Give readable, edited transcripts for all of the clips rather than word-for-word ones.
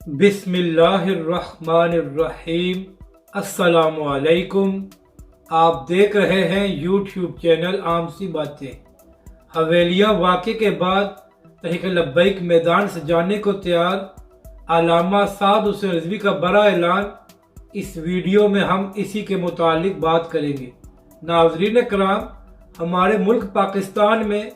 बिस्मिल्लाहिर्रहमानिर्रहीम। अस्सलाम वालेकुम। आप देख रहे हैं यूट्यूब चैनल आम सी बातें। हवेलियाँ वाक़े के बाद तहरीक लब्बैक मैदान से जाने को तैयार, अल्लामा साद हुसैन रिजवी का बड़ा ऐलान। इस वीडियो में हम इसी के मुतालिक बात करेंगे। नाज़रीन कराम, हमारे मुल्क पाकिस्तान में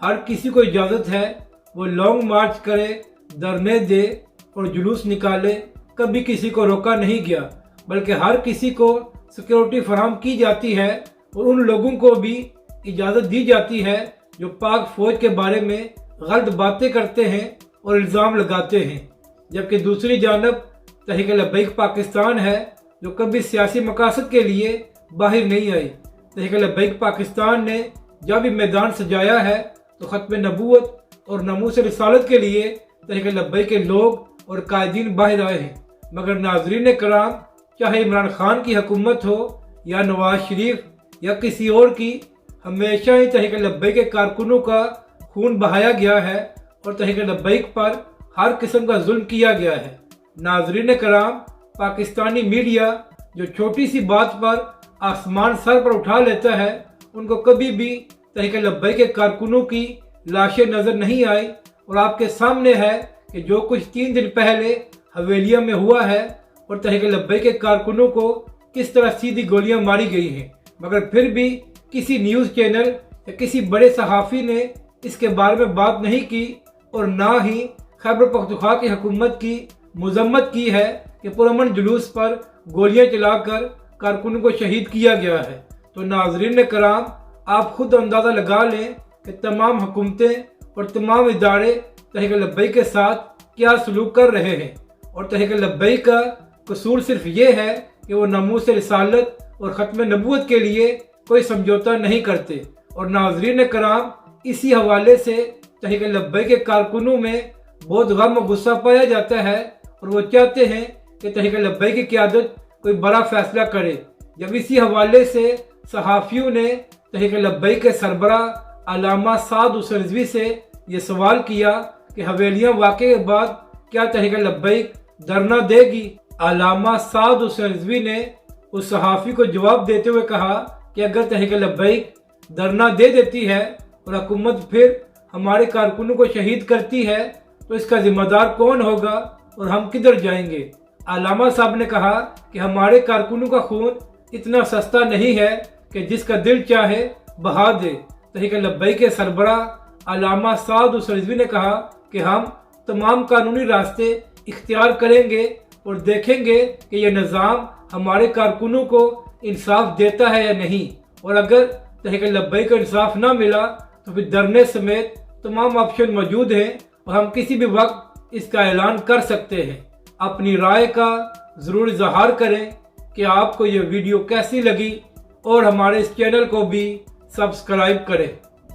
हर किसी को इजाज़त है वो लॉन्ग मार्च करे, धरने दे और जुलूस निकाले। कभी किसी को रोका नहीं गया, बल्कि हर किसी को सिक्योरिटी फराहम की जाती है और उन लोगों को भी इजाज़त दी जाती है जो पाक फ़ौज के बारे में गलत बातें करते हैं और इल्ज़ाम लगाते हैं। जबकि दूसरी जानब तहरीक लब्बैक पाकिस्तान है जो कभी सियासी मकासद के लिए बाहर नहीं आई। तहरीक लब्बैक पाकिस्तान ने जब भी मैदान सजाया है तो ख़त्म नबूवत और नमूस रिसालत के लिए तहरीक लब्बैक के लोग और कायदीन बाहर आए हैं। मगर नाजरीन कराम, चाहे इमरान खान की हुकूमत हो या नवाज शरीफ या किसी और की, हमेशा ही तहरीक लब्बैक के कारकुनों का खून बहाया गया है और तहरीक लब्बैक पर हर किस्म का जुल्म किया गया है। नाजरीन कराम, पाकिस्तानी मीडिया जो छोटी सी बात पर आसमान सर पर उठा लेता है, उनको कभी भी तहरीक लब्बैक के कारकुनों की लाशें नजर नहीं आई। और आपके सामने है कि जो कुछ 3 दिन पहले हवेलिया में हुआ है और तहरीक लब्बैक के कारकुनों को किस तरह सीधी गोलियां मारी गई हैं। मगर फिर भी किसी न्यूज़ चैनल या किसी बड़े सहाफ़ी ने इसके बारे में बात नहीं की और ना ही खैबर पख्तूनख्वा की हुकूमत की मजम्मत की है कि पुरअमन जुलूस पर गोलियां चलाकर कारकुनों को शहीद किया गया है। तो नाजरीन कराम, आप खुद अंदाज़ा लगा लें कि तमाम हुकूमतें और तमाम इदारे तहरीक लब्बैक के साथ क्या सलूक कर रहे हैं। और तहरीक लब्बैक का कसूर सिर्फ ये है कि वो नमूस रिसालत और ख़त्म नबूवत के लिए कोई समझौता नहीं करते। और नाजरीन कराम, इसी हवाले से तहरीक लब्बैक के कारकुनों में बहुत गम और गुस्सा पाया जाता है और वो चाहते हैं कि तहरीक लब्बैक की क़यादत कोई बड़ा फैसला करे। जब इसी हवाले से सहाफ़ियों ने तहरीक लब्बैक के सरबराह अल्लामा साद हुसैन रिजवी से ये सवाल किया कि हवेलियाँ वाक़े के बाद क्या तहरीक लब्बैक धरना देगी। अल्लामा साद हुसैन रिजवी ने उस सहाफ़ी को जवाब देते हुए कहा कि अगर तहरीक लब्बैक धरना दे देती है और हुकूमत फिर हमारे कारकुनों को शहीद करती है तो इसका जिम्मेदार कौन होगा और हम किधर जाएंगे। अल्लामा साहब ने कहा कि हमारे कारकुनों का खून इतना सस्ता नहीं है कि जिसका दिल चाहे बहा दे। तहरीक लब्बैक के सरबराह अल्लामा साद हुसैन रिजवी ने कहा कि हम तमाम कानूनी रास्ते इख्तियार करेंगे और देखेंगे कि यह निज़ाम हमारे कारकुनों को इंसाफ देता है या नहीं। और अगर तहरीक लब्बैक को इंसाफ ना मिला तो फिर धरने समेत तमाम ऑप्शन मौजूद हैं और हम किसी भी वक्त इसका ऐलान कर सकते हैं। अपनी राय का ज़रूर इज़हार करें कि आपको यह वीडियो कैसी लगी और हमारे इस चैनल को भी सब्सक्राइब करें।